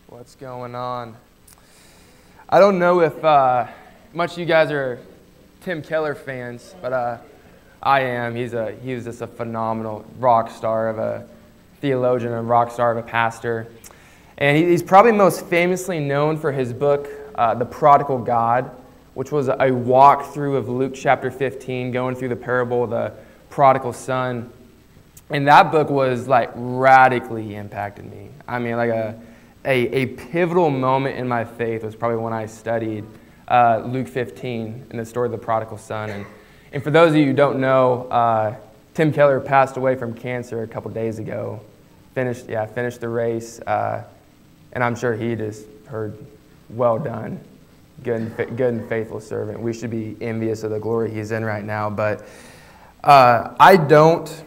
What's going on? I don't know if much of you guys are Tim Keller fans, but I am. He was just a phenomenal rock star of a theologian and rock star of a pastor. And he's probably most famously known for his book, The Prodigal God, which was a walkthrough of Luke chapter 15, going through the parable of the prodigal son. And that book was like radically impacted me. I mean, like a pivotal moment in my faith was probably when I studied Luke 15 and the story of the prodigal son. And for those of you who don't know, Tim Keller passed away from cancer a couple days ago. Finished the race, and I'm sure he just heard, "Well done, good and faithful servant." We should be envious of the glory he's in right now. But I don't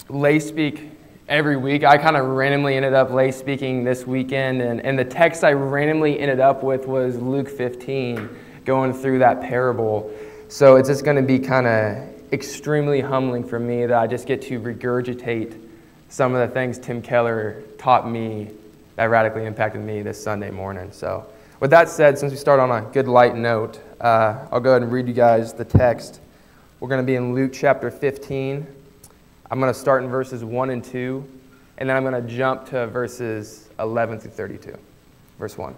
lay speak every week. I kind of randomly ended up lay speaking this weekend, and the text I randomly ended up with was Luke 15, going through that parable. So it's just going to be kind of extremely humbling for me that I just get to regurgitate some of the things Tim Keller taught me that radically impacted me this Sunday morning. So with that said, since we start on a good light note, I'll go ahead and read you guys the text. We're going to be in Luke chapter 15. I'm going to start in verses 1 and 2, and then I'm going to jump to verses 11 through 32. Verse 1.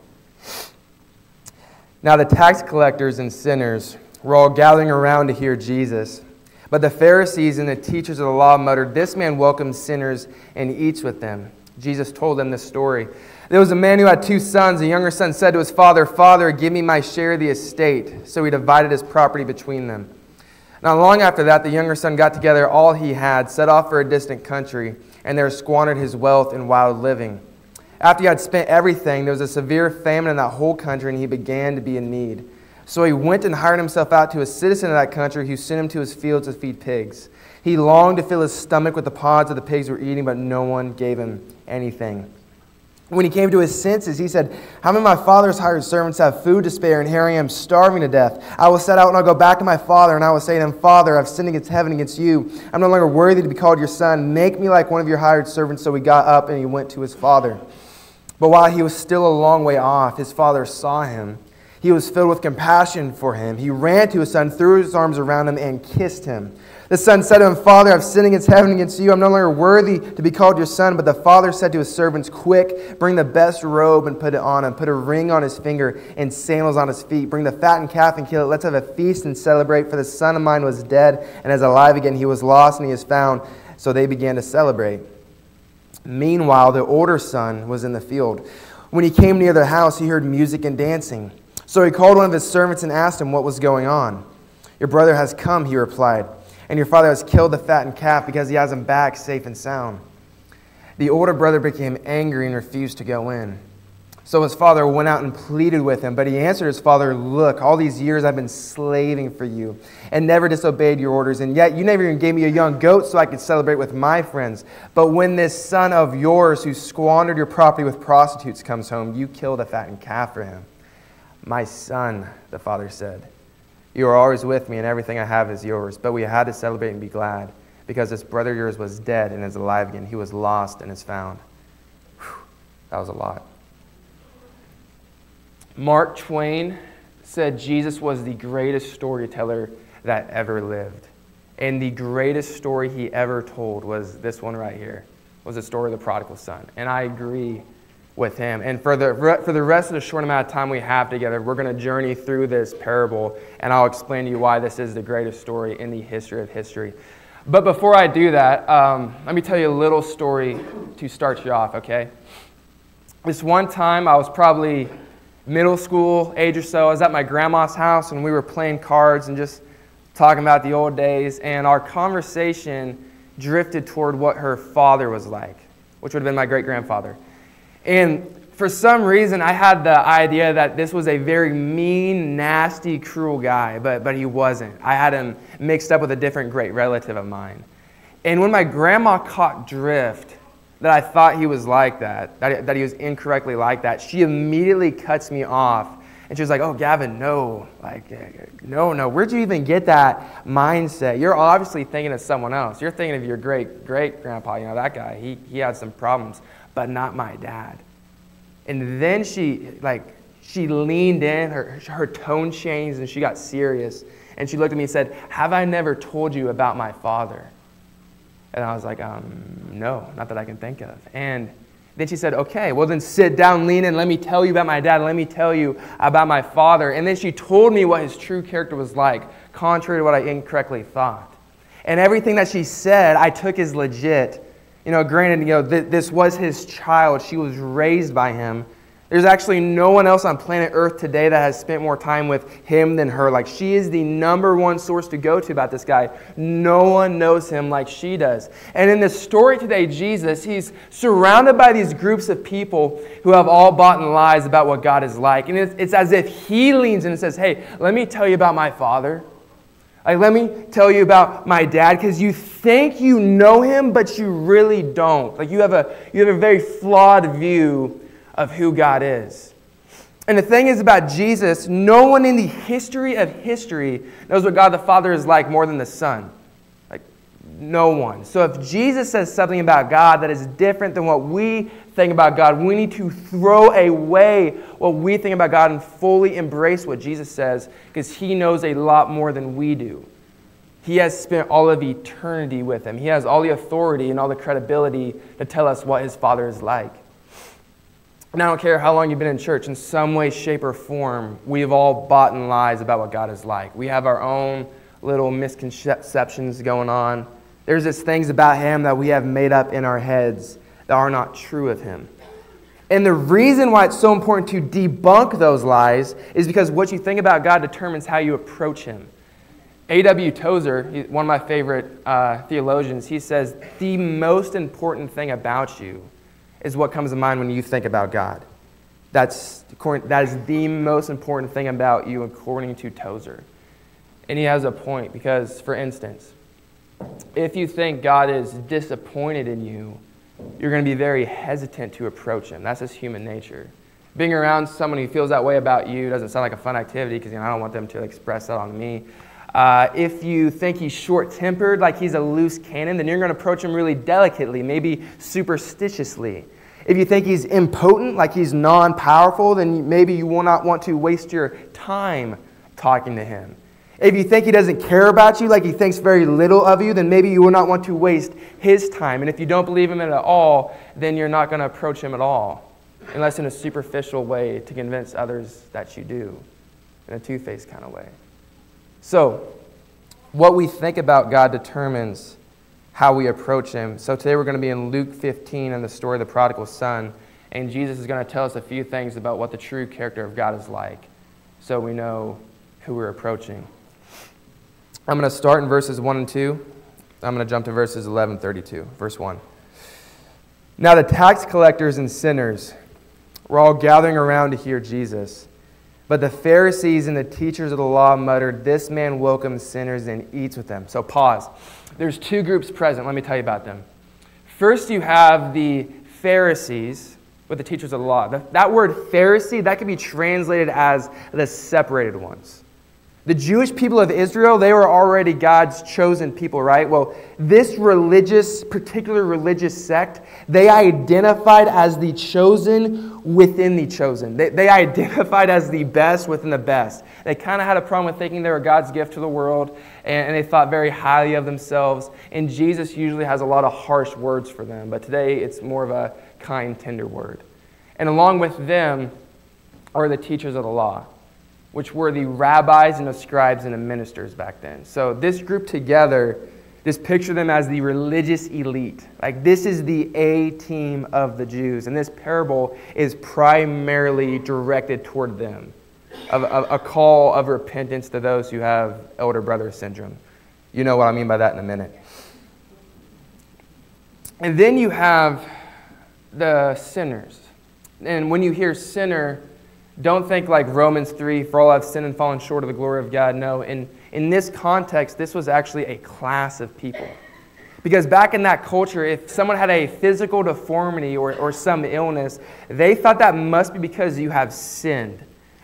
Now the tax collectors and sinners were all gathering around to hear Jesus. But the Pharisees and the teachers of the law muttered, "This man welcomes sinners and eats with them." Jesus told them this story. There was a man who had 2 sons. The younger son said to his father, "Father, give me my share of the estate." So he divided his property between them. Not long after that, the younger son got together all he had, set off for a distant country, and there squandered his wealth in wild living. After he had spent everything, there was a severe famine in that whole country, and he began to be in need. So he went and hired himself out to a citizen of that country who sent him to his fields to feed pigs. He longed to fill his stomach with the pods that the pigs were eating, but no one gave him anything. When he came to his senses, he said, "How many of my father's hired servants have food to spare, and here I am starving to death? I will set out and I'll go back to my father, and I will say to him, 'Father, I've sinned against heaven, against you. I'm no longer worthy to be called your son. Make me like one of your hired servants.' So he got up and he went to his father. But while he was still a long way off, his father saw him. He was filled with compassion for him. He ran to his son, threw his arms around him, and kissed him. The son said to him, 'Father, I've sinned against heaven, against you. I'm no longer worthy to be called your son.' But the father said to his servants, 'Quick, bring the best robe and put it on him. Put a ring on his finger and sandals on his feet. Bring the fattened calf and kill it. Let's have a feast and celebrate. For the son of mine was dead and is alive again. He was lost and he is found.' So they began to celebrate. Meanwhile, the older son was in the field. When he came near the house, he heard music and dancing. So he called one of his servants and asked him what was going on. 'Your brother has come,' he replied, 'and your father has killed the fattened calf because he has him back safe and sound.' The older brother became angry and refused to go in. So his father went out and pleaded with him. But he answered his father, 'Look, all these years I've been slaving for you and never disobeyed your orders. And yet you never even gave me a young goat so I could celebrate with my friends. But when this son of yours who squandered your property with prostitutes comes home, you kill the fattened calf for him.' 'My son,' the father said, 'you are always with me and everything I have is yours. But we had to celebrate and be glad because this brother of yours was dead and is alive again. He was lost and is found.'" Whew, that was a lot. Mark Twain said Jesus was the greatest storyteller that ever lived. And the greatest story he ever told was this one right here, was the story of the prodigal son. And I agree with him. And for the rest of the short amount of time we have together, we're going to journey through this parable, and I'll explain to you why this is the greatest story in the history of history. But before I do that, let me tell you a little story to start you off, okay? This one time, I was probably middle school age or so. I was at my grandma's house, and we were playing cards and just talking about the old days, and our conversation drifted toward what her father was like, which would have been my great-grandfather. And for some reason, I had the idea that this was a very mean, nasty, cruel guy, but he wasn't. I had him mixed up with a different great relative of mine. And when my grandma caught drift that I thought he was like that he was incorrectly like that, she immediately cuts me off. And she was like, "Oh, Gavin, no. No. Where'd you even get that mindset? You're obviously thinking of someone else. You're thinking of your great-grandpa, that guy. He had some problems, but not my dad." And then she leaned in, her tone changed, and she got serious. And she looked at me and said, "Have I never told you about my father?" And I was like, no, not that I can think of. And then she said, "Okay, well then sit down, lean in, let me tell you about my dad, let me tell you about my father." And then she told me what his true character was like, contrary to what I incorrectly thought. And everything that she said, I took as legit. Granted, this was his child. She was raised by him. There's actually no one else on planet Earth today that has spent more time with him than her. Like, she is the number one source to go to about this guy. No one knows him like she does. And in this story today, Jesus, he's surrounded by these groups of people who have all bought in lies about what God is like. And it's as if he leans in and says, "Hey, let me tell you about my father. Let me tell you about my dad," because you think you know him, but you really don't. You have a very flawed view of who God is. And the thing is about Jesus, no one in the history of history knows what God the Father is like more than the Son. No one. So if Jesus says something about God that is different than what we think about God, we need to throw away what we think about God and fully embrace what Jesus says, because he knows a lot more than we do. He has spent all of eternity with him. He has all the authority and all the credibility to tell us what his Father is like. And I don't care how long you've been in church, in some way, shape, or form, we've all bought in lies about what God is like. We have our own little misconceptions going on. There's just things about him that we have made up in our heads that are not true of him. And the reason why it's so important to debunk those lies is because what you think about God determines how you approach him. A.W. Tozer, one of my favorite theologians, he says, the most important thing about you is what comes to mind when you think about God. That is the most important thing about you, according to Tozer. And he has a point, because, for instance, if you think God is disappointed in you, you're going to be very hesitant to approach him. That's just human nature. Being around someone who feels that way about you doesn't sound like a fun activity, because I don't want them to express that on me. If you think he's short-tempered, like he's a loose cannon, then you're going to approach him really delicately, maybe superstitiously. If you think he's impotent, like he's non-powerful, then maybe you will not want to waste your time talking to him. If you think he doesn't care about you, like he thinks very little of you, then maybe you will not want to waste his time. And if you don't believe him at all, then you're not going to approach him at all, unless in a superficial way to convince others that you do, in a two-faced kind of way. So, what we think about God determines how we approach him. So today we're going to be in Luke 15 and the story of the prodigal son. And Jesus is going to tell us a few things about what the true character of God is like, so we know who we're approaching. I'm going to start in verses 1 and 2. I'm going to jump to verses 11 and 32. Verse 1. Now the tax collectors and sinners were all gathering around to hear Jesus. But the Pharisees and the teachers of the law muttered, "This man welcomes sinners and eats with them." So pause. There's two groups present. Let me tell you about them. First, you have the Pharisees with the teachers of the law. That word Pharisee, that can be translated as the separated ones. The Jewish people of Israel, they were already God's chosen people, right? Well, this particular religious sect, they identified as the chosen within the chosen. They identified as the best within the best. They kind of had a problem with thinking they were God's gift to the world, and they thought very highly of themselves. And Jesus usually has a lot of harsh words for them, but today it's more of a kind, tender word. And along with them are the teachers of the law, which were the rabbis and the scribes and the ministers back then. So this group together, just picture them as the religious elite. Like, this is the A team of the Jews. And this parable is primarily directed toward them, of a call of repentance to those who have elder brother syndrome. You know what I mean by that in a minute. And then you have the sinners. And when you hear sinner, don't think like Romans 3, for all have sinned and fallen short of the glory of God. No, in this context, this was actually a class of people. Because back in that culture, if someone had a physical deformity or some illness, they thought that must be because you have sinned.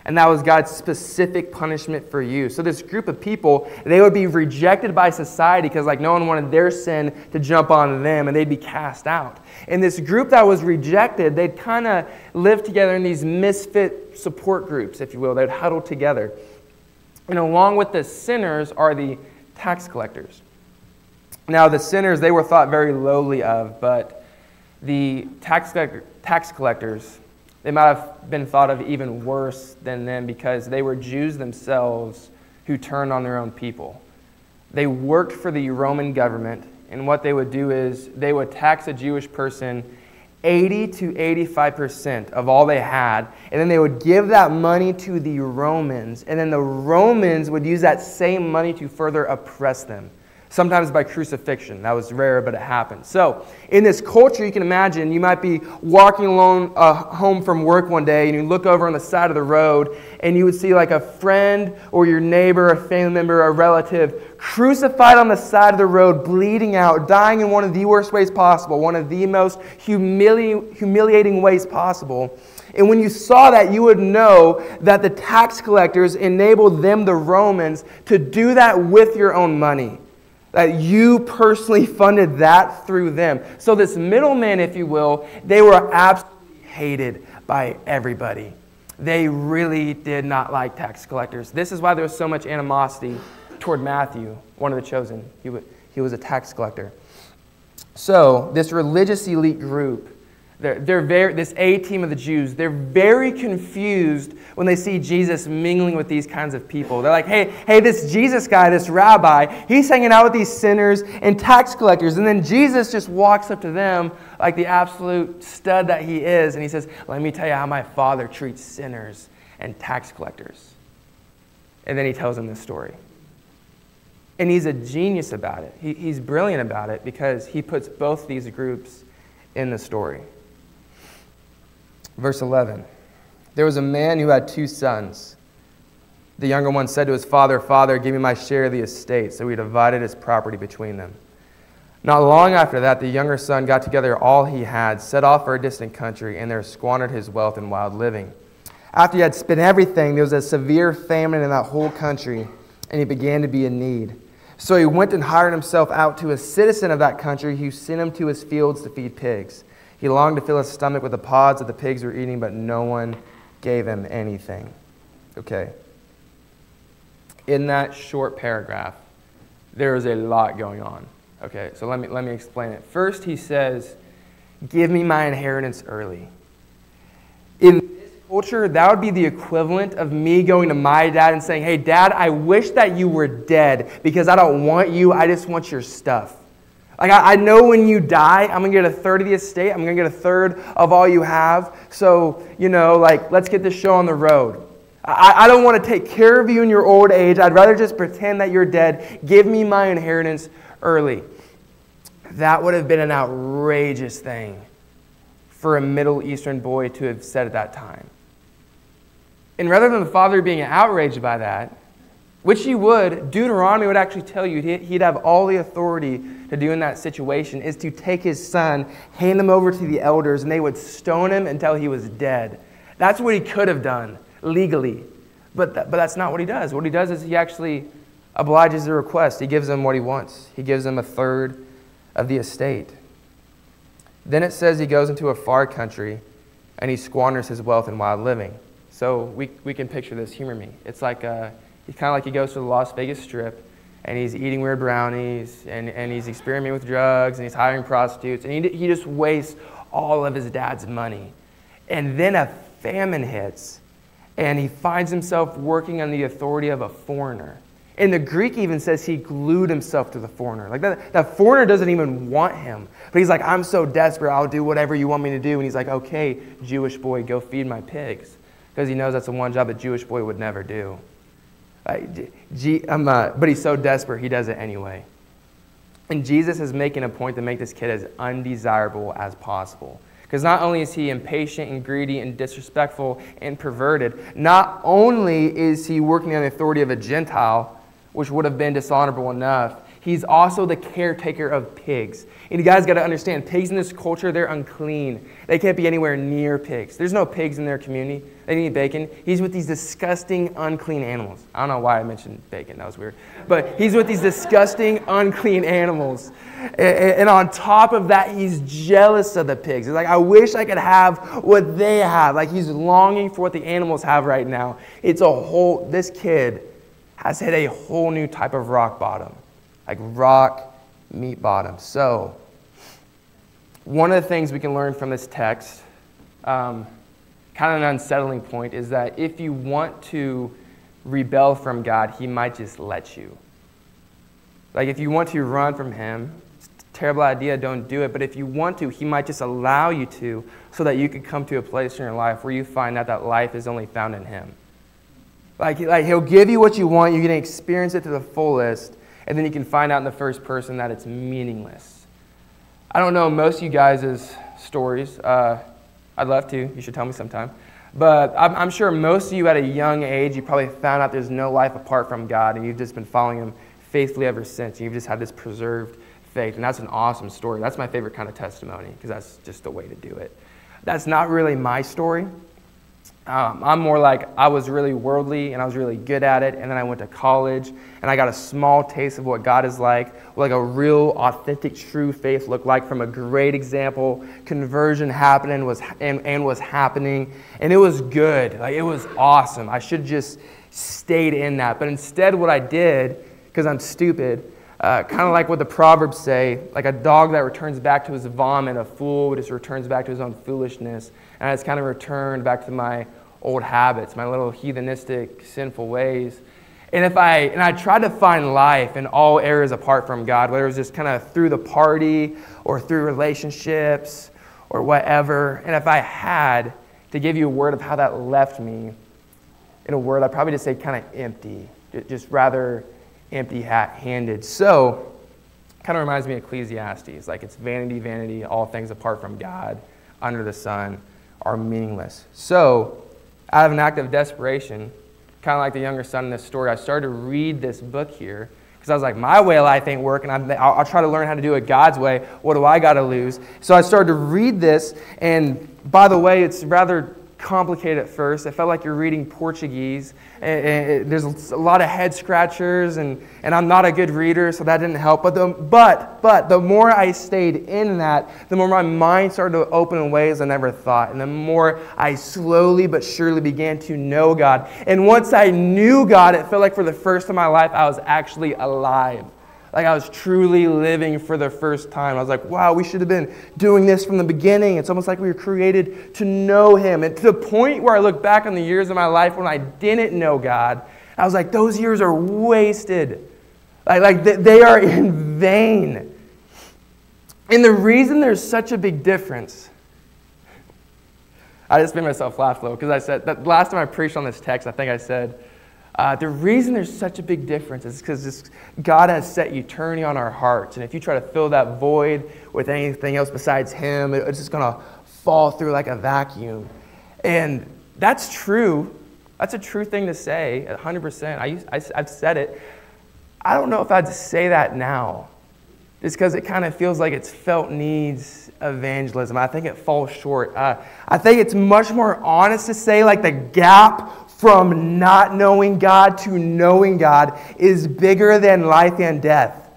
And that was God's specific punishment for you. So this group of people, they would be rejected by society because like no one wanted their sin to jump on them and they'd be cast out. And this group that was rejected, they'd kind of live together in these misfit support groups, if you will. They'd huddle together. And along with the sinners are the tax collectors. Now the sinners, they were thought very lowly of, but the tax collectors, they might have been thought of even worse than them because they were Jews themselves who turned on their own people. They worked for the Roman government, and what they would do is they would tax a Jewish person 80 to 85% of all they had, and then they would give that money to the Romans, and then the Romans would use that same money to further oppress them. Sometimes by crucifixion. That was rare, but it happened. So, in this culture, you can imagine, you might be walking along home from work one day, and you look over on the side of the road, and you would see like a friend or your neighbor, a family member, a relative, crucified on the side of the road, bleeding out, dying in one of the worst ways possible, one of the most humiliating ways possible. And when you saw that, you would know that the tax collectors enabled them, the Romans, to do that with your own money. That you personally funded that through them. So this middleman, if you will, they were absolutely hated by everybody. They really did not like tax collectors. This is why there was so much animosity toward Matthew, one of the chosen. He was a tax collector. So this religious elite group, this A-team of the Jews, they're very confused when they see Jesus mingling with these kinds of people. They're like, hey, this Jesus guy, this rabbi, he's hanging out with these sinners and tax collectors. And then Jesus just walks up to them like the absolute stud that he is. And he says, let me tell you how my Father treats sinners and tax collectors. And then he tells them this story. And he's a genius about it. He's brilliant about it because he puts both these groups in the story. Verse 11, there was a man who had 2 sons. The younger one said to his father, Father, give me my share of the estate. So he divided his property between them. Not long after that, the younger son got together all he had, set off for a distant country, and there squandered his wealth in wild living. After he had spent everything, there was a severe famine in that whole country, and he began to be in need. So he went and hired himself out to a citizen of that country who sent him to his fields to feed pigs. He longed to fill his stomach with the pods that the pigs were eating, but no one gave him anything. Okay. In that short paragraph, there is a lot going on. Okay, so let me explain it. First, he says, give me my inheritance early. In this culture, that would be the equivalent of me going to my dad and saying, hey, Dad, I wish that you were dead because I don't want you, I just want your stuff. Like, I know when you die, I'm going to get a third of the estate. I'm going to get a third of all you have. So, let's get this show on the road. I don't want to take care of you in your old age. I'd rather just pretend that you're dead. Give me my inheritance early. That would have been an outrageous thing for a Middle Eastern boy to have said at that time. And rather than the father being outraged by that, which he would, Deuteronomy would actually tell you he'd have all the authority to do in that situation, is to take his son, hand him over to the elders, and they would stone him until he was dead. That's what he could have done legally. But that's not what he does. What he does is he actually obliges the request. He gives him what he wants. He gives him a third of the estate. Then it says he goes into a far country and he squanders his wealth in wild living. So we can picture this. Humor me. It's like he's kind of like he goes to the Las Vegas Strip and he's eating weird brownies and he's experimenting with drugs and he's hiring prostitutes and he just wastes all of his dad's money. And then a famine hits and he finds himself working on the authority of a foreigner. And the Greek even says he glued himself to the foreigner. Like that foreigner doesn't even want him. But he's like, I'm so desperate, I'll do whatever you want me to do. And he's like, okay, Jewish boy, go feed my pigs. Because he knows that's the one job a Jewish boy would never do. But he's so desperate, he does it anyway. And Jesus is making a point to make this kid as undesirable as possible. Because not only is he impatient and greedy and disrespectful and perverted, not only is he working on the authority of a Gentile, which would have been dishonorable enough, He's also the caretaker of pigs. And you guys got to understand, pigs in this culture, they're unclean. They can't be anywhere near pigs. There's no pigs in their community. They eat bacon. He's with these disgusting, unclean animals. I don't know why I mentioned bacon. That was weird. But he's with these disgusting, unclean animals. And on top of that, he's jealous of the pigs. He's like, I wish I could have what they have. Like, he's longing for what the animals have right now. This kid has hit a whole new type of rock bottom. Like rock, meat bottom. So, one of the things we can learn from this text, kind of an unsettling point, is that if you want to rebel from God, he might just let you. Like if you want to run from him, it's a terrible idea, don't do it. But if you want to, he might just allow you to, so that you can come to a place in your life where you find out that life is only found in him. Like he'll give you what you want, you can experience it to the fullest, and then you can find out in the first person that it's meaningless. I don't know most of you guys' stories. I'd love to. You should tell me sometime. But I'm sure most of you at a young age, you probably found out there's no life apart from God, and you've just been following him faithfully ever since. And you've just had this preserved faith, and that's an awesome story. That's my favorite kind of testimony, because that's just the way to do it. That's not really my story. I'm more like, I was really worldly and I was really good at it, and then I went to college and I got a small taste of what God is like, what like a real, authentic, true faith looked like from a great example. Conversion happening was happening, and it was good. Like, it was awesome. I should just stayed in that. But instead what I did, because I'm stupid, kind of like what the Proverbs say, like a dog that returns back to his vomit, a fool just returns back to his own foolishness. And I just kind of returned back to my old habits, my little heathenistic, sinful ways. And I tried to find life in all areas apart from God, whether it was just kind of through the party or through relationships or whatever. And if I had to give you a word of how that left me, in a word, I'd probably just say kind of empty, just rather empty-handed. So, kind of reminds me of Ecclesiastes. Like, it's vanity, vanity, all things apart from God, under the sun, are meaningless. So, out of an act of desperation, kind of like the younger son in this story, I started to read this book here because I was like, my way of life ain't working. I'll try to learn how to do it God's way. What do I got to lose? So I started to read this, and by the way, it's rather complicated at first. It felt like you're reading Portuguese. And there's a lot of head scratchers, and I'm not a good reader, so that didn't help. But the more I stayed in that, the more my mind started to open in ways I never thought, and the more I slowly but surely began to know God. And once I knew God, it felt like for the first time in my life, I was actually alive. Like I was truly living for the first time. I was like, wow, we should have been doing this from the beginning. It's almost like we were created to know him. And to the point where I look back on the years of my life when I didn't know God, I was like, those years are wasted. Like they are in vain. And the reason there's such a big difference, I just made myself laugh though, because I said, that last time I preached on this text, I think I said, the reason there's such a big difference is because God has set eternity on our hearts. And if you try to fill that void with anything else besides him, it's just going to fall through like a vacuum. And that's true. That's a true thing to say, 100%. I've said it. I don't know if I'd say that now, just because it kind of feels like it's felt needs evangelism. I think it falls short. I think it's much more honest to say like the gap from not knowing God to knowing God is bigger than life and death.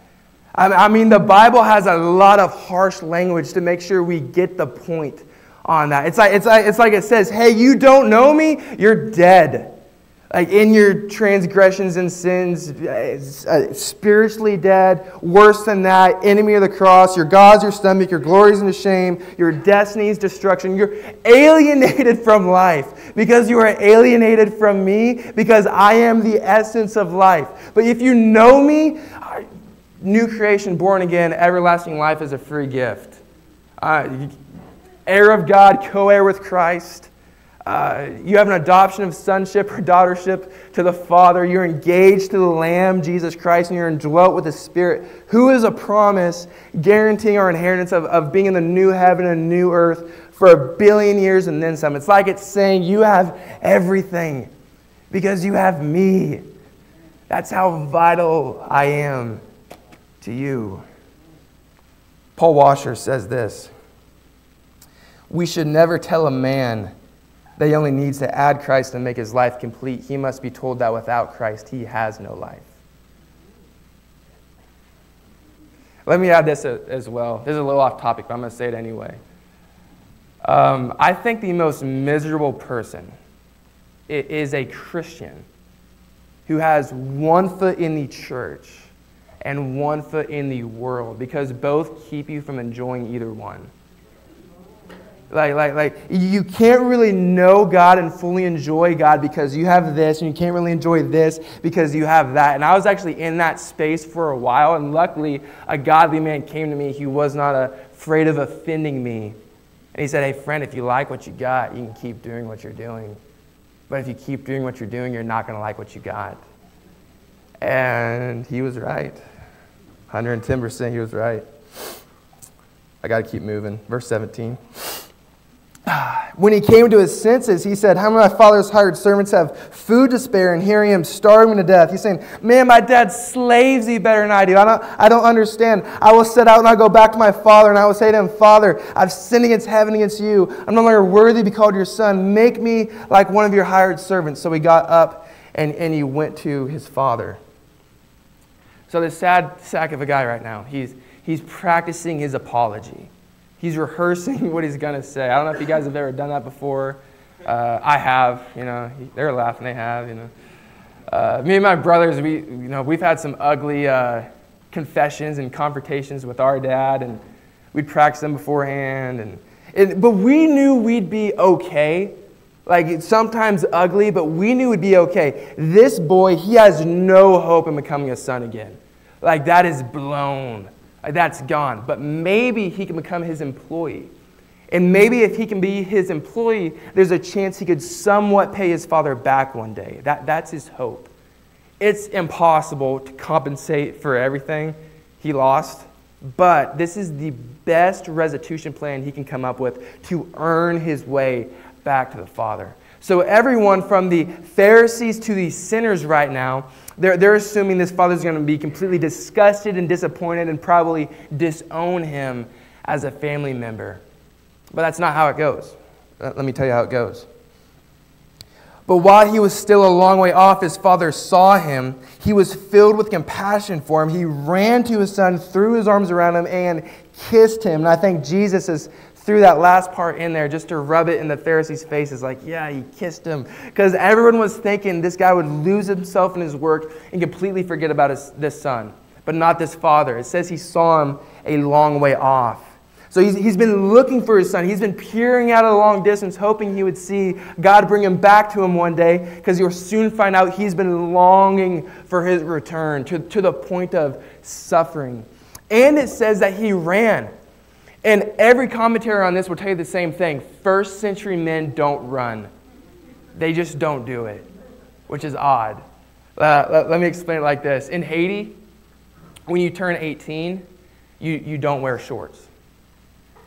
I mean, the Bible has a lot of harsh language to make sure we get the point on that. It's like it says, hey, you don't know me, you're dead. Like in your transgressions and sins, spiritually dead, worse than that, enemy of the cross, your God's your stomach, your glory's in the shame, your destiny's destruction. You're alienated from life because you are alienated from me because I am the essence of life. But if you know me, new creation, born again, everlasting life is a free gift. Heir of God, co-heir with Christ. You have an adoption of sonship or daughtership to the Father. You're engaged to the Lamb, Jesus Christ, and you're indwelt with the Spirit, who is a promise guaranteeing our inheritance of being in the new heaven and new earth for 1 billion years and then some. It's like it's saying you have everything because you have me. That's how vital I am to you. Paul Washer says this: we should never tell a man that he only needs to add Christ and make his life complete. He must be told that without Christ, he has no life. Let me add this as well. This is a little off topic, but I'm going to say it anyway. I think the most miserable person is a Christian who has one foot in the church and one foot in the world, because both keep you from enjoying either one. Like you can't really know God and fully enjoy God because you have this, and you can't really enjoy this because you have that. And I was actually in that space for a while, and luckily a godly man came to me. He was not afraid of offending me. And he said, hey friend, if you like what you got, you can keep doing what you're doing. But if you keep doing what you're doing, you're not going to like what you got. And he was right. 110% he was right. I got to keep moving. Verse 17. When he came to his senses, he said, how many of my father's hired servants have food to spare, and here I am starving to death? He's saying, man, my dad slaves you better than I do. I don't understand. I will set out and I'll go back to my father, and I will say to him, Father, I've sinned against heaven, against you. I'm no longer worthy to be called your son. Make me like one of your hired servants. So he got up and he went to his father. So this sad sack of a guy right now, he's practicing his apology. He's rehearsing what he's going to say. I don't know if you guys have ever done that before. I have, they're laughing, they have, Me and my brothers, we've had some ugly confessions and confrontations with our dad, and we'd practice them beforehand. But we knew we'd be okay. Like, it's sometimes ugly, but we knew we'd be okay. This boy, he has no hope in becoming a son again. Like, that is blown. That's gone. But maybe he can become his employee. And maybe if he can be his employee, there's a chance he could somewhat pay his father back one day. That's his hope. It's impossible to compensate for everything he lost, but this is the best restitution plan he can come up with to earn his way back to the Father. So everyone from the Pharisees to the sinners right now, they're assuming this father's going to be completely disgusted and disappointed and probably disown him as a family member. But that's not how it goes. Let me tell you how it goes. But while he was still a long way off, his father saw him. He was filled with compassion for him. He ran to his son, threw his arms around him, and kissed him. And I think Jesus is threw that last part in there just to rub it in the Pharisees' faces, like, yeah, he kissed him. Because everyone was thinking this guy would lose himself in his work and completely forget about this son, but not this father. It says he saw him a long way off. So he's been looking for his son. He's been peering out at a long distance, hoping he would see God bring him back to him one day, because you'll soon find out he's been longing for his return to the point of suffering. And it says that he ran. And every commentary on this will tell you the same thing. First century men don't run. They just don't do it, which is odd. Let me explain it like this. In Haiti, when you turn 18, you don't wear shorts.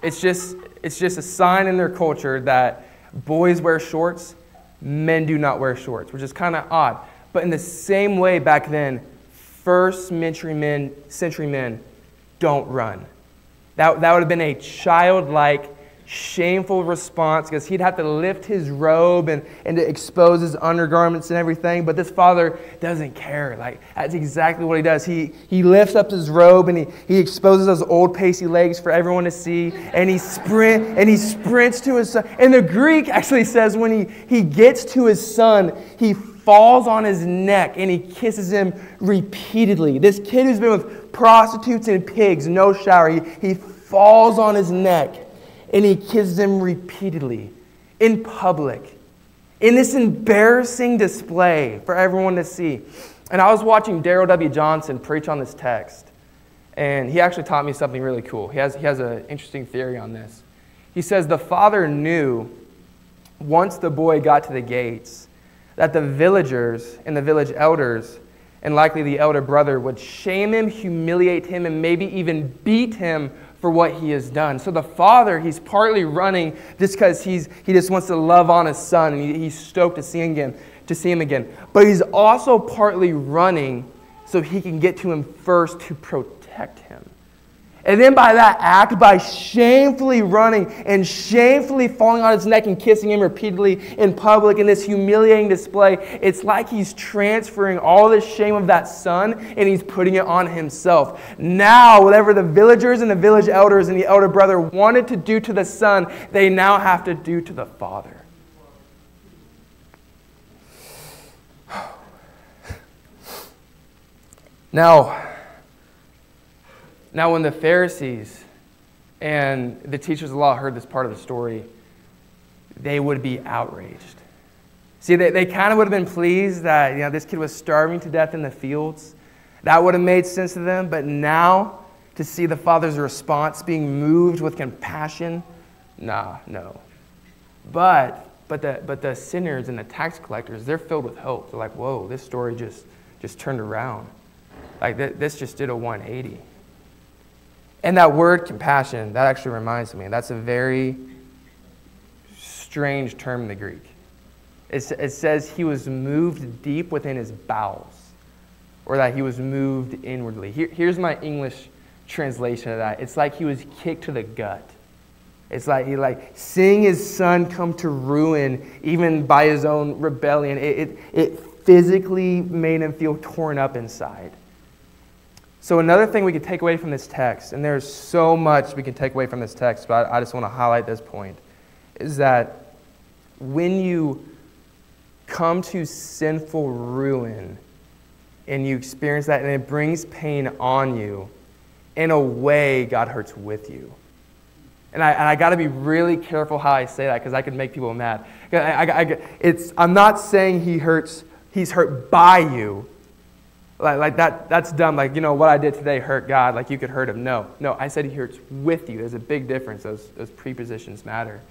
It's just a sign in their culture that boys wear shorts, men do not wear shorts, which is kind of odd. But in the same way back then, first century men don't run. That would have been a childlike, shameful response, because he'd have to lift his robe and to expose his undergarments and everything. But this father doesn't care. Like, that's exactly what he does. He lifts up his robe and he exposes those old pasty legs for everyone to see. And he sprints to his son. And the Greek actually says when he gets to his son, he falls on his neck and he kisses him repeatedly. This kid who's been with prostitutes and pigs, no shower, he falls on his neck and he kisses him repeatedly in public, in this embarrassing display for everyone to see. And I was watching Daryl W. Johnson preach on this text, and he actually taught me something really cool. He has an interesting theory on this. He says the father knew once the boy got to the gates that the villagers and the village elders, and likely the elder brother, would shame him, humiliate him, and maybe even beat him for what he has done. So the father, he's partly running just because he just wants to love on his son, and he's stoked to see him again. But he's also partly running so he can get to him first to protect protect him. And then by that act, by shamefully running and shamefully falling on his neck and kissing him repeatedly in public in this humiliating display, it's like he's transferring all the shame of that son and he's putting it on himself. Now, whatever the villagers and the village elders and the elder brother wanted to do to the son, they now have to do to the father. Now, when the Pharisees and the teachers of the law heard this part of the story, they would be outraged. See, they kind of would have been pleased that this kid was starving to death in the fields. That would have made sense to them. But now, to see the father's response being moved with compassion, no. But the sinners and the tax collectors, they're filled with hope. They're like, whoa, this story just turned around. Like this just did a 180. And that word compassion, that actually reminds me, that's a very strange term in the Greek. It says he was moved deep within his bowels, or that he was moved inwardly. Here's my English translation of that. It's like he was kicked to the gut. It's like seeing his son come to ruin even by his own rebellion. It physically made him feel torn up inside. So another thing we can take away from this text, and there's so much we can take away from this text, but I just want to highlight this point, is that when you come to sinful ruin and you experience that and it brings pain on you, in a way, God hurts with you. And I got to be really careful how I say that because I could make people mad. I'm not saying he's hurt by you. Like that's dumb. Like, what I did today hurt God. Like, you could hurt him. No, I said he hurts with you. There's a big difference. Those prepositions matter.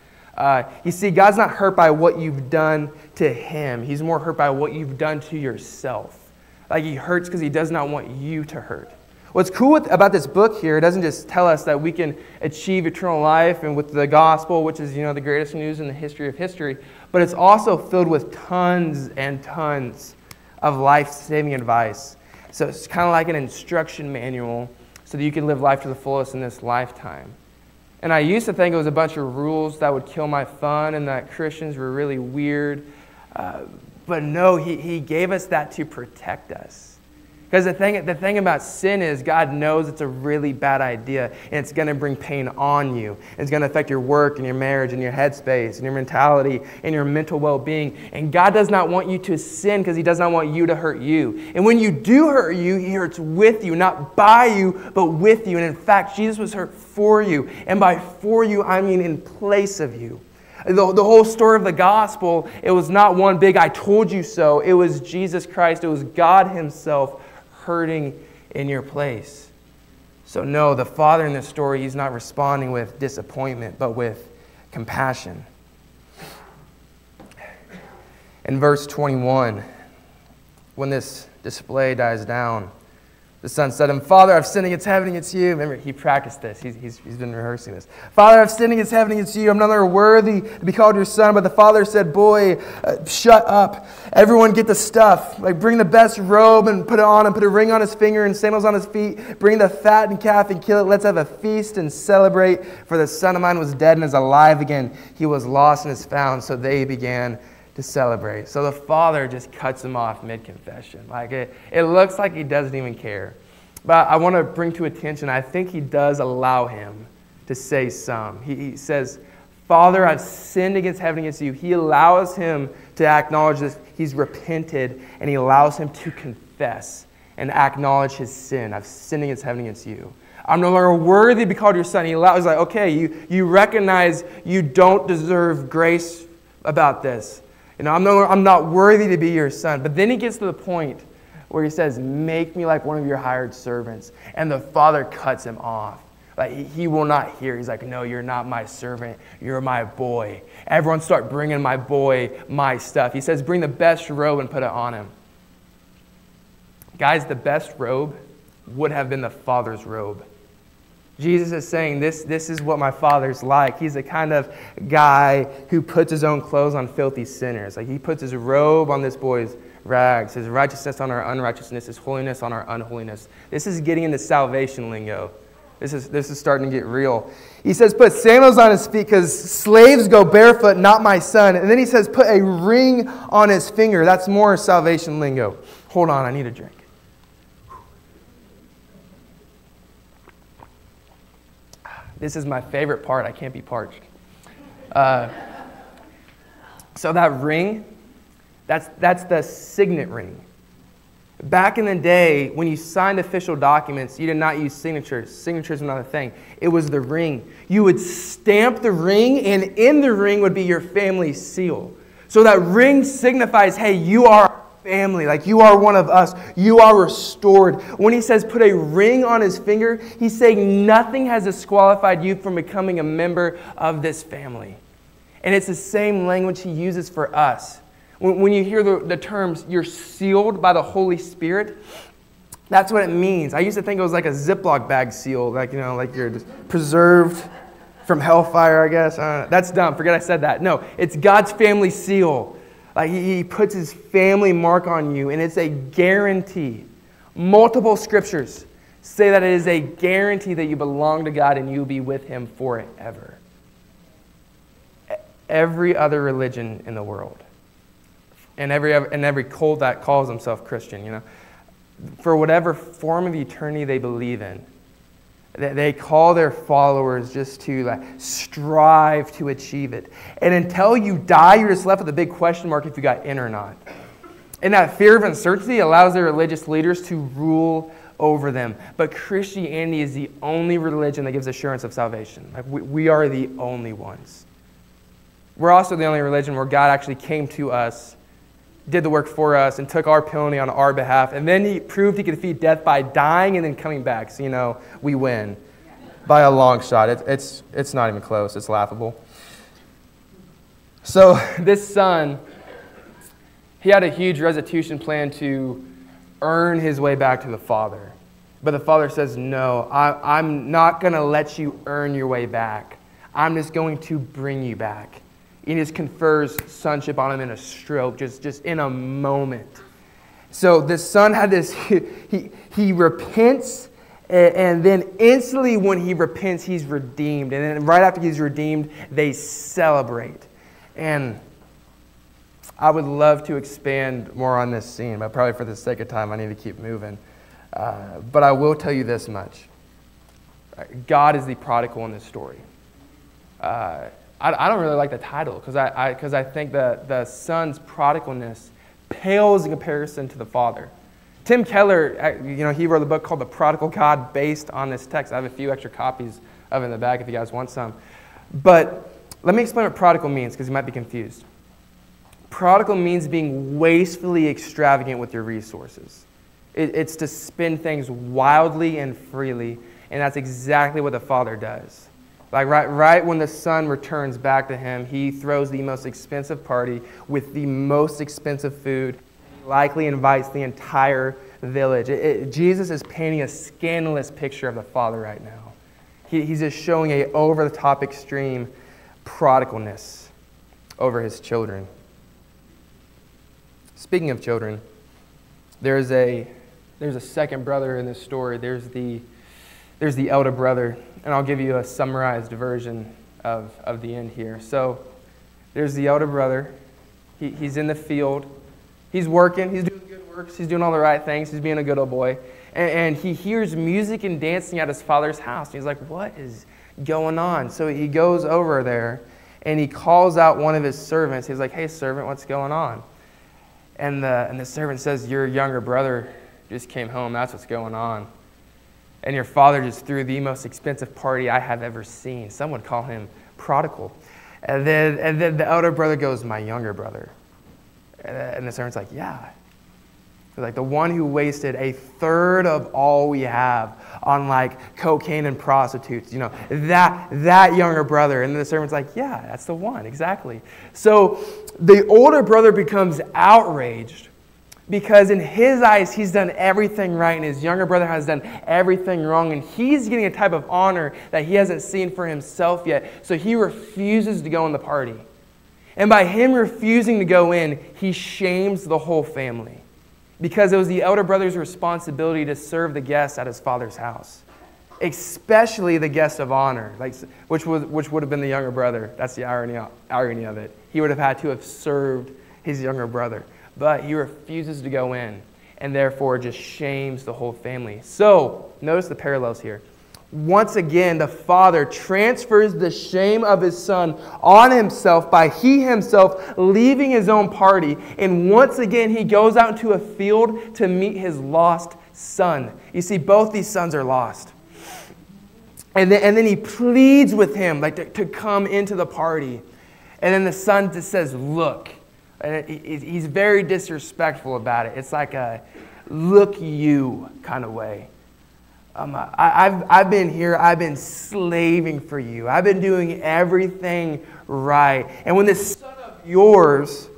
You see, God's not hurt by what you've done to him. He's more hurt by what you've done to yourself. Like, he hurts because he does not want you to hurt. What's cool about this book here, it doesn't just tell us that we can achieve eternal life and with the gospel, which is, the greatest news in the history of history, but it's also filled with tons and tons of life-saving advice. So it's kind of like an instruction manual so that you can live life to the fullest in this lifetime. And I used to think it was a bunch of rules that would kill my fun and that Christians were really weird. But no, he gave us that to protect us. Because the thing about sin is God knows it's a really bad idea and it's going to bring pain on you. It's going to affect your work and your marriage and your headspace and your mentality and your mental well-being. And God does not want you to sin because he does not want you to hurt you. And when you do hurt you, he hurts with you, not by you, but with you. And in fact, Jesus was hurt for you. And by for you, I mean in place of you. The whole story of the gospel, it was not one big I told you so. It was Jesus Christ. It was God himself hurting in your place. So no, the father in this story, he's not responding with disappointment, but with compassion. In verse 21, when this display dies down, the son said to him, Father, I've sinned against heaven and against you. Remember, he practiced this. He's been rehearsing this. Father, I've sinned against heaven and against you. I'm no longer worthy to be called your son. But the father said, boy, shut up. Everyone get the stuff. Like, bring the best robe and put it on him. Put a ring on his finger and sandals on his feet. Bring the fattened calf and kill it. Let's have a feast and celebrate. For the son of mine was dead and is alive again. He was lost and is found. So they began to celebrate. So the father just cuts him off mid-confession. Like, it looks like he doesn't even care. But I want to bring to attention, I think he does allow him to say some. He says, Father, I've sinned against heaven and against you. He allows him to acknowledge this. He's repented, and he allows him to confess and acknowledge his sin. I've sinned against heaven and against you. I'm no longer worthy to be called your son. He's like, okay, you recognize you don't deserve grace about this. I'm not worthy to be your son. But then he gets to the point where he says, make me like one of your hired servants. And the father cuts him off. Like, he will not hear. He's like, no, you're not my servant. You're my boy. Everyone start bringing my boy my stuff. He says, bring the best robe and put it on him. Guys, the best robe would have been the father's robe. Jesus is saying, this is what my father's like. He's the kind of guy who puts his own clothes on filthy sinners. Like, he puts his robe on this boy's rags, his righteousness on our unrighteousness, his holiness on our unholiness. This is getting into salvation lingo. This is starting to get real. He says, put sandals on his feet because slaves go barefoot, not my son. And then he says, put a ring on his finger. That's more salvation lingo. Hold on, I need a drink. This is my favorite part. I can't be parched. So that ring, that's the signet ring. Back in the day, when you signed official documents, you did not use signatures. Signatures were not a thing. It was the ring. You would stamp the ring, and in the ring would be your family seal. So that ring signifies, hey, you are family. Like, you are one of us. You are restored. When he says put a ring on his finger, he's saying nothing has disqualified you from becoming a member of this family. And it's the same language he uses for us. When you hear the terms, you're sealed by the Holy Spirit, that's what it means. I used to think it was like a Ziploc bag seal, like you're just preserved from hellfire, I guess. That's dumb. Forget I said that. No, it's God's family seal. Like he puts his family mark on you, and it's a guarantee. Multiple scriptures say that it is a guarantee that you belong to God and you'll be with him forever. Every other religion in the world, and every cult that calls himself Christian, for whatever form of eternity they believe in, they call their followers just to strive to achieve it. And until you die, you're just left with a big question mark if you got in or not. And that fear of uncertainty allows their religious leaders to rule over them. But Christianity is the only religion that gives assurance of salvation. Like we are the only ones. We're also the only religion where God actually came to us, did the work for us, and took our penalty on our behalf. And then he proved he could defeat death by dying and then coming back. So, we win by a long shot. It's not even close. It's laughable. So this son, he had a huge restitution plan to earn his way back to the father. But the father says, no, I'm not going to let you earn your way back. I'm just going to bring you back. He just confers sonship on him in a stroke, just in a moment. So the son had this, he repents, and then instantly when he repents, he's redeemed. And then right after he's redeemed, they celebrate. And I would love to expand more on this scene, but probably for the sake of time, I need to keep moving. But I will tell you this much. God is the prodigal in this story. I don't really like the title because I think the son's prodigalness pales in comparison to the father. Tim Keller, he wrote a book called The Prodigal God based on this text. I have a few extra copies of it in the back if you guys want some. But let me explain what prodigal means because you might be confused. Prodigal means being wastefully extravagant with your resources. It's to spend things wildly and freely, and that's exactly what the father does. Like right when the son returns back to him, he throws the most expensive party with the most expensive food. He likely invites the entire village. Jesus is painting a scandalous picture of the father right now. He's just showing a over-the-top extreme prodigalness over his children. Speaking of children, there's a second brother in this story. There's the elder brother. And I'll give you a summarized version of the end here. So there's the elder brother. He's in the field. He's working. He's doing good works. He's doing all the right things. He's being a good old boy. And he hears music and dancing at his father's house. And he's like, what is going on? So he goes over there and he calls out one of his servants. He's like, hey, servant, what's going on? And the servant says, your younger brother just came home. That's what's going on. And your father just threw the most expensive party I have ever seen. Some would call him prodigal. And then the elder brother goes, my younger brother. And the servant's like, yeah. Like the one who wasted a third of all we have on cocaine and prostitutes. That younger brother. And the servant's like, yeah, that's the one, exactly. So the older brother becomes outraged. Because in his eyes, he's done everything right, and his younger brother has done everything wrong, and he's getting a type of honor that he hasn't seen for himself yet. So he refuses to go in the party. And by him refusing to go in, he shames the whole family, because it was the elder brother's responsibility to serve the guests at his father's house, especially the guest of honor, which would have been the younger brother. That's the irony of it. He would have had to have served his younger brother, but he refuses to go in, and therefore just shames the whole family. So, notice the parallels here. Once again, the father transfers the shame of his son on himself by he himself leaving his own party. And once again, he goes out into a field to meet his lost son. You see, both these sons are lost. And then he pleads with him to come into the party. And then the son just says, look. And he's very disrespectful about it. It's like a look you kind of way. I've been here. I've been slaving for you. I've been doing everything right. And when this son of yours,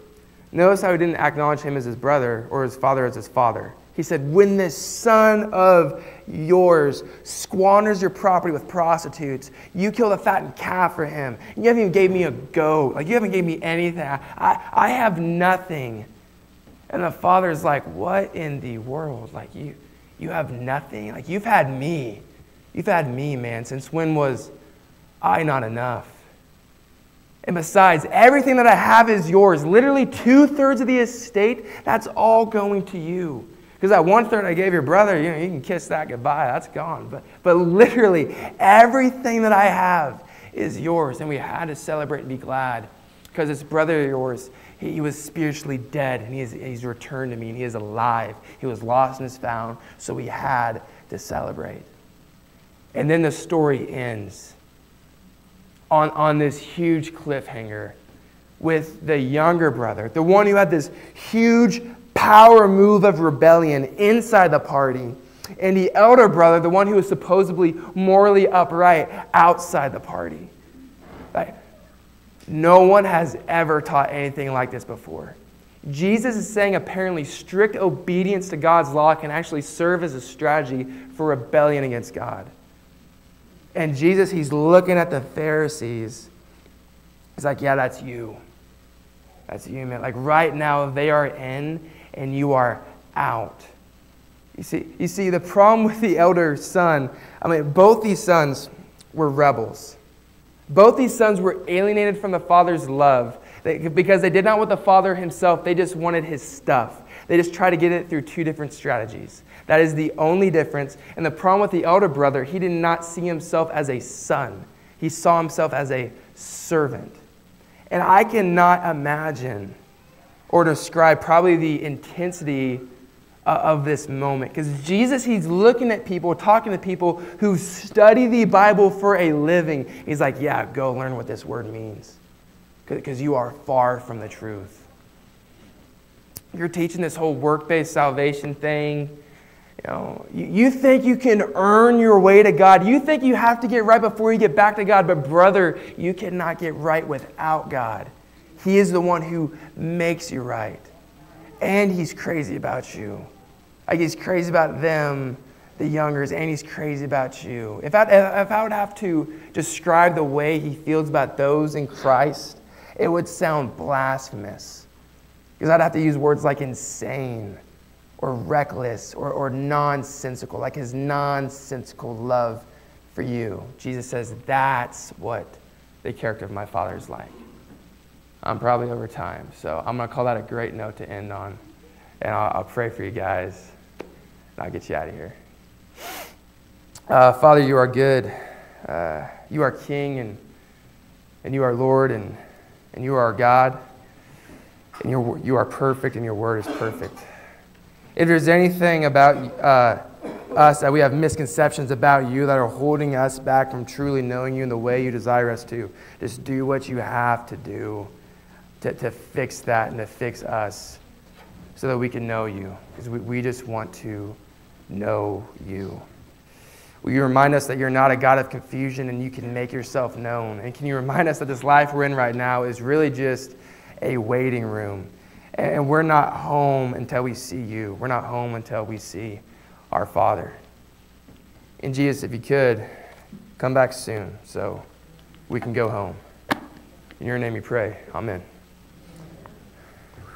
notice how he didn't acknowledge him as his brother or his father as his father. He said, when this son of yours squanders your property with prostitutes, you killed a fattened calf for him. You haven't even gave me a goat. You haven't gave me anything. I have nothing. And the father's like, what in the world? You have nothing? You've had me. You've had me, man. Since when was I not enough? And besides, everything that I have is yours. Literally 2/3 of the estate, that's all going to you. Because that 1/3 I gave your brother, you can kiss that goodbye. That's gone. But literally, everything that I have is yours. And we had to celebrate and be glad. Because this brother of yours, he was spiritually dead, and he's returned to me, and he is alive. He was lost and is found, so we had to celebrate. And then the story ends on this huge cliffhanger with the younger brother, the one who had this huge power move of rebellion inside the party, and the elder brother, the one who was supposedly morally upright outside the party. No one has ever taught anything like this before. Jesus is saying apparently strict obedience to God's law can actually serve as a strategy for rebellion against God. And Jesus, he's looking at the Pharisees. He's like, yeah, that's you. That's you, man. Right now, they are in and you are out. You see, the problem with the elder son, both these sons were rebels. Both these sons were alienated from the father's love because they did not want the father himself. They just wanted his stuff. They just tried to get it through two different strategies. That is the only difference. And the problem with the elder brother, he did not see himself as a son. He saw himself as a servant. And I cannot imagine or describe probably the intensity of this moment. Because Jesus, he's looking at people, talking to people who study the Bible for a living. He's like, yeah, go learn what this word means. Because you are far from the truth. You're teaching this whole work-based salvation thing. You think you can earn your way to God. You think you have to get right before you get back to God. But brother, you cannot get right without God. He is the one who makes you right. And he's crazy about you. He's crazy about them, the youngers, and he's crazy about you. If I would have to describe the way he feels about those in Christ, it would sound blasphemous. Because I'd have to use words like insane or reckless or nonsensical, like his nonsensical love for you. Jesus says that's what the character of my Father is like. I'm probably over time, so I'm going to call that a great note to end on. And I'll pray for you guys, and I'll get you out of here. Father, you are good. You are King, and you are Lord, and you are our God. And you are perfect, and your word is perfect. If there's anything about us that we have misconceptions about you that are holding us back from truly knowing you in the way you desire us to, just do what you have to do to fix that and to fix us so that we can know you. Because we just want to know you. Will you remind us that you're not a God of confusion and you can make yourself known? And can you remind us that this life we're in right now is really just a waiting room? And we're not home until we see you. We're not home until we see our Father. And Jesus, if you could, come back soon so we can go home. In your name we pray. Amen.